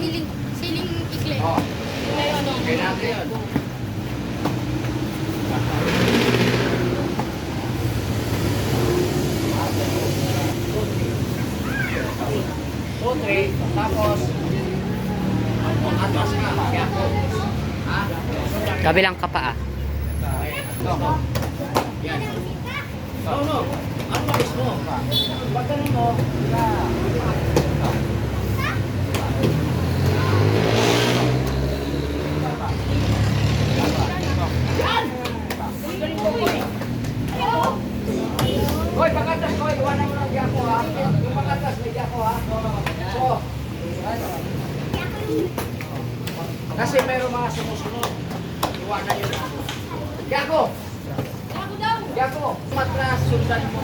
Siling ikli. Oh, May ano. okay natin yun. Two, three, tapos atras ka, kaya po. Ha? Kabilang ka pa ah. Ito. Yan. No. Ano ba gusto mo? Pag ganun mo, hoy, pagkatas ko, iwanan mo lang di ako ha. Yung pagkatas, may di ako ha. So, kasi mayroong mga sumusunod. Iwanan yun ha. Diako! Diako! Matras, sundan mo.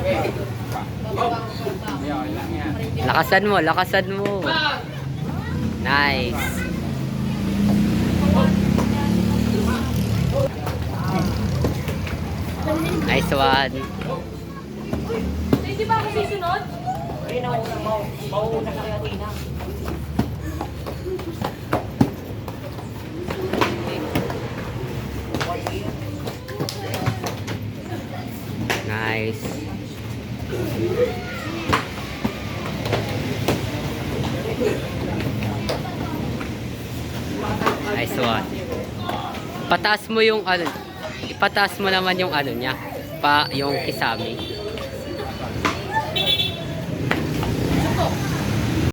Okay. Go! Lakasan mo, lakasan mo. Nice. Nice one. Hindi ba ako susunod? Ayun ako, mauuna ka kaya Tina. Nice. Nice one. Pataas mo yung ano. Ipataas mo naman yung ano niya. Yung kisame.